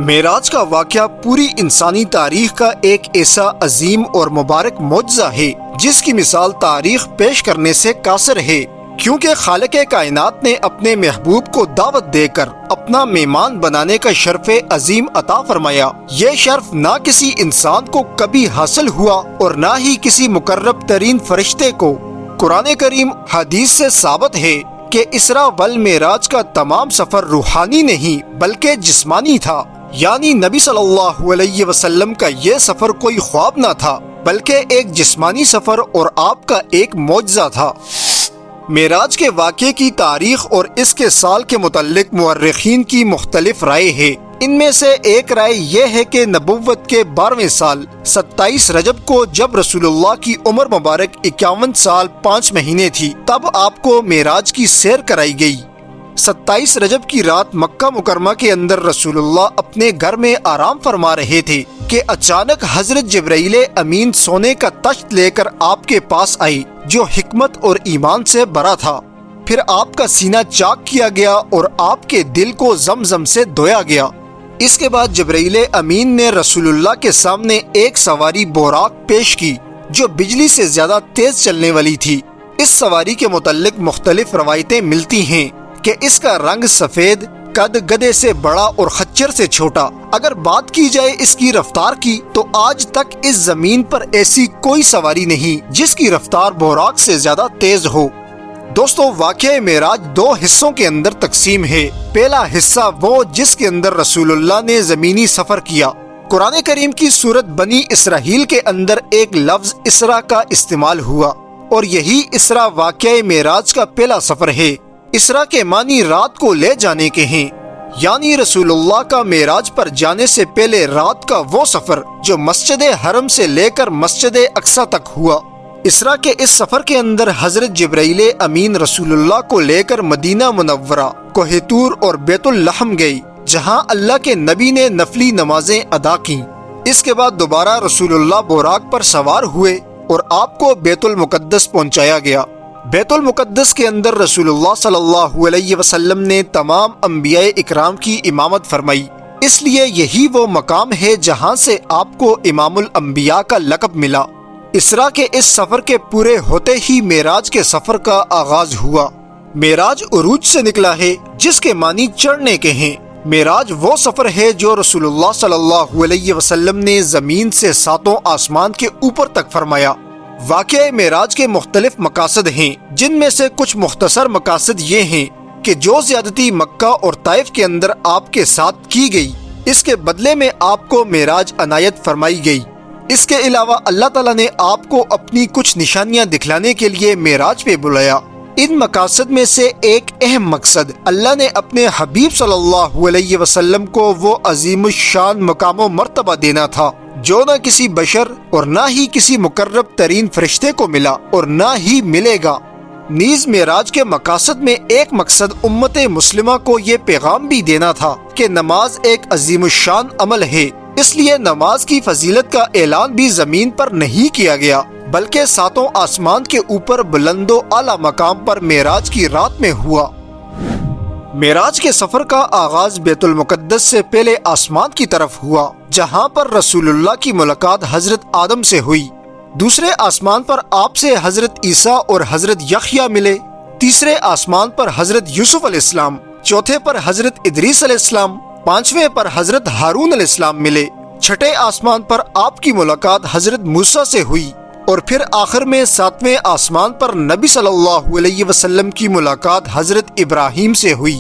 معراج کا واقعہ پوری انسانی تاریخ کا ایک ایسا عظیم اور مبارک معجزہ ہے جس کی مثال تاریخ پیش کرنے سے قاصر ہے، کیونکہ خالق کائنات نے اپنے محبوب کو دعوت دے کر اپنا مہمان بنانے کا شرف عظیم عطا فرمایا۔ یہ شرف نہ کسی انسان کو کبھی حاصل ہوا اور نہ ہی کسی مقرب ترین فرشتے کو۔ قرآن کریم حدیث سے ثابت ہے کہ اسراء والمعراج کا تمام سفر روحانی نہیں بلکہ جسمانی تھا، یعنی نبی صلی اللہ علیہ وسلم کا یہ سفر کوئی خواب نہ تھا بلکہ ایک جسمانی سفر اور آپ کا ایک معجزہ تھا۔ معراج کے واقعے کی تاریخ اور اس کے سال کے متعلق مورخین کی مختلف رائے ہے۔ ان میں سے ایک رائے یہ ہے کہ نبوت کے 12ویں سال 27 رجب کو جب رسول اللہ کی عمر مبارک 51 سال 5 مہینے تھی، تب آپ کو معراج کی سیر کرائی گئی۔ 27 رجب کی رات مکہ مکرمہ کے اندر رسول اللہ اپنے گھر میں آرام فرما رہے تھے کہ اچانک حضرت جبرائیل امین سونے کا تخت لے کر آپ کے پاس آئی، جو حکمت اور ایمان سے بھرا تھا۔ پھر آپ کا سینہ چاک کیا گیا اور آپ کے دل کو زمزم سے دھویا گیا۔ اس کے بعد جبرائیل امین نے رسول اللہ کے سامنے ایک سواری بوراق پیش کی جو بجلی سے زیادہ تیز چلنے والی تھی۔ اس سواری کے متعلق مختلف روایتیں ملتی ہیں کہ اس کا رنگ سفید، قد گدھے سے بڑا اور خچر سے چھوٹا۔ اگر بات کی جائے اس کی رفتار کی تو آج تک اس زمین پر ایسی کوئی سواری نہیں جس کی رفتار بوراق سے زیادہ تیز ہو۔ دوستو، واقعہ معراج 2 حصوں کے اندر تقسیم ہے۔ پہلا حصہ وہ جس کے اندر رسول اللہ نے زمینی سفر کیا۔ قرآن کریم کی سورت بنی اسرائیل کے اندر ایک لفظ اسراء کا استعمال ہوا اور یہی اسراء واقعہ معراج کا پہلا سفر ہے۔ اسراء کے معنی رات کو لے جانے کے ہیں، یعنی رسول اللہ کا معراج پر جانے سے پہلے رات کا وہ سفر جو مسجد حرم سے لے کر مسجد اقصی تک ہوا۔ اسراء کے اس سفر کے اندر حضرت جبرائیل امین رسول اللہ کو لے کر مدینہ منورہ، کوہ طور اور بیت اللحم گئی، جہاں اللہ کے نبی نے نفلی نمازیں ادا کیں۔ اس کے بعد دوبارہ رسول اللہ بوراق پر سوار ہوئے اور آپ کو بیت المقدس پہنچایا گیا۔ بیت المقدس کے اندر رسول اللہ صلی اللہ علیہ وسلم نے تمام انبیاء اکرام کی امامت فرمائی، اس لیے یہی وہ مقام ہے جہاں سے آپ کو امام الانبیاء کا لقب ملا۔ اسراء کے اس سفر کے پورے ہوتے ہی معراج کے سفر کا آغاز ہوا۔ معراج عروج سے نکلا ہے جس کے معنی چڑھنے کے ہیں۔ معراج وہ سفر ہے جو رسول اللہ صلی اللہ علیہ وسلم نے زمین سے 7 آسمان کے اوپر تک فرمایا۔ واقعہ معراج کے مختلف مقاصد ہیں، جن میں سے کچھ مختصر مقاصد یہ ہیں کہ جو زیادتی مکہ اور طائف کے اندر آپ کے ساتھ کی گئی، اس کے بدلے میں آپ کو معراج عنایت فرمائی گئی۔ اس کے علاوہ اللہ تعالیٰ نے آپ کو اپنی کچھ نشانیاں دکھلانے کے لیے معراج پہ بلایا۔ ان مقاصد میں سے ایک اہم مقصد اللہ نے اپنے حبیب صلی اللہ علیہ وسلم کو وہ عظیم الشان مقام و مرتبہ دینا تھا جو نہ کسی بشر اور نہ ہی کسی مقرب ترین فرشتے کو ملا اور نہ ہی ملے گا۔ نیز معراج کے مقاصد میں ایک مقصد امت مسلمہ کو یہ پیغام بھی دینا تھا کہ نماز ایک عظیم الشان عمل ہے، اس لیے نماز کی فضیلت کا اعلان بھی زمین پر نہیں کیا گیا بلکہ 7 آسمان کے اوپر بلند و اعلیٰ مقام پر معراج کی رات میں ہوا۔ معراج کے سفر کا آغاز بیت المقدس سے پہلے آسمان کی طرف ہوا، جہاں پر رسول اللہ کی ملاقات حضرت آدم سے ہوئی۔ دوسرے آسمان پر آپ سے حضرت عیسیٰ اور حضرت یحییٰ ملے۔ تیسرے آسمان پر حضرت یوسف علیہ السلام، چوتھے پر حضرت ادریس علیہ السلام، 5ویں پر حضرت ہارون علیہ السلام ملے۔ چھٹے آسمان پر آپ کی ملاقات حضرت موسیٰ سے ہوئی اور پھر آخر میں 7ویں آسمان پر نبی صلی اللہ علیہ وسلم کی ملاقات حضرت ابراہیم سے ہوئی۔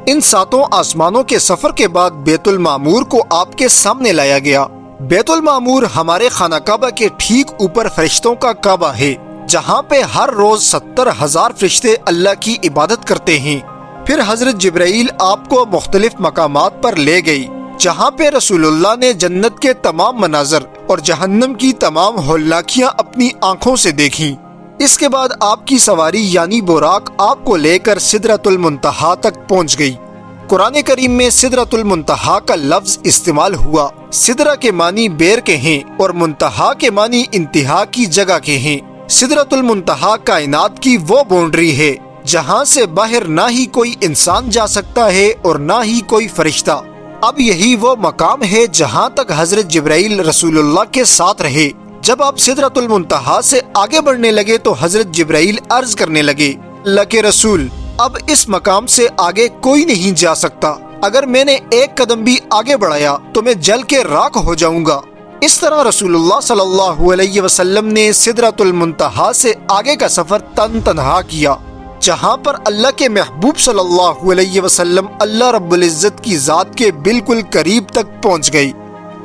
ان 7 آسمانوں کے سفر کے بعد بیت المعمور کو آپ کے سامنے لایا گیا۔ بیت المعمور ہمارے خانہ کعبہ کے ٹھیک اوپر فرشتوں کا کعبہ ہے، جہاں پہ ہر روز 70,000 فرشتے اللہ کی عبادت کرتے ہیں۔ پھر حضرت جبرائیل آپ کو مختلف مقامات پر لے گئی، جہاں پہ رسول اللہ نے جنت کے تمام مناظر اور جہنم کی تمام ہولناکیاں اپنی آنکھوں سے دیکھیں۔ اس کے بعد آپ کی سواری یعنی بوراق آپ کو لے کر سدرۃ المنتہا تک پہنچ گئی۔ قرآن کریم میں سدرۃ المنتہا کا لفظ استعمال ہوا۔ سدرہ کے معنی بیر کے ہیں اور منتہا کے معنی انتہا کی جگہ کے ہیں۔ سدرۃ المنتہا کائنات کی وہ باؤنڈری ہے جہاں سے باہر نہ ہی کوئی انسان جا سکتا ہے اور نہ ہی کوئی فرشتہ۔ اب یہی وہ مقام ہے جہاں تک حضرت جبرائیل رسول اللہ کے ساتھ رہے۔ جب آپ سدرۃ المنتہا سے آگے بڑھنے لگے تو حضرت جبرائیل عرض کرنے لگے، اللہ کے رسول اب اس مقام سے آگے کوئی نہیں جا سکتا، اگر میں نے ایک قدم بھی آگے بڑھایا تو میں جل کے راکھ ہو جاؤں گا۔ اس طرح رسول اللہ صلی اللہ علیہ وسلم نے سدرۃ المنتہا سے آگے کا سفر تنہا کیا، جہاں پر اللہ کے محبوب صلی اللہ علیہ وسلم اللہ رب العزت کی ذات کے بالکل قریب تک پہنچ گئی۔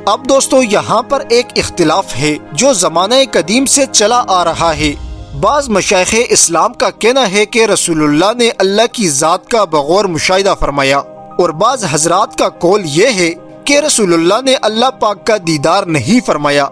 اب دوستو یہاں پر ایک اختلاف ہے جو زمانہ قدیم سے چلا آ رہا ہے۔ بعض مشائخ اسلام کا کہنا ہے کہ رسول اللہ نے اللہ کی ذات کا بغور مشاہدہ فرمایا، اور بعض حضرات کا قول یہ ہے کہ رسول اللہ نے اللہ پاک کا دیدار نہیں فرمایا۔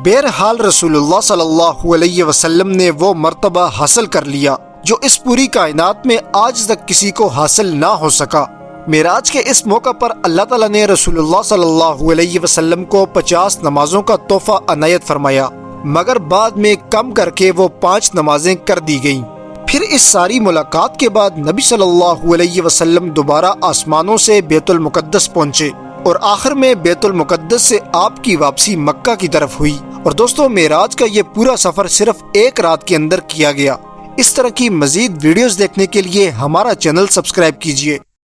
بہرحال رسول اللہ صلی اللہ علیہ وسلم نے وہ مرتبہ حاصل کر لیا جو اس پوری کائنات میں آج تک کسی کو حاصل نہ ہو سکا۔ معراج کے اس موقع پر اللہ تعالیٰ نے رسول اللہ صلی اللہ علیہ وسلم کو 50 نمازوں کا تحفہ عنایت فرمایا، مگر بعد میں کم کر کے وہ 5 نمازیں کر دی گئیں۔ پھر اس ساری ملاقات کے بعد نبی صلی اللہ علیہ وسلم دوبارہ آسمانوں سے بیت المقدس پہنچے، اور آخر میں بیت المقدس سے آپ کی واپسی مکہ کی طرف ہوئی۔ اور دوستو معراج کا یہ پورا سفر صرف ایک رات کے اندر کیا گیا۔ اس طرح کی مزید ویڈیوز دیکھنے کے لیے ہمارا چینل سبسکرائب کیجیے۔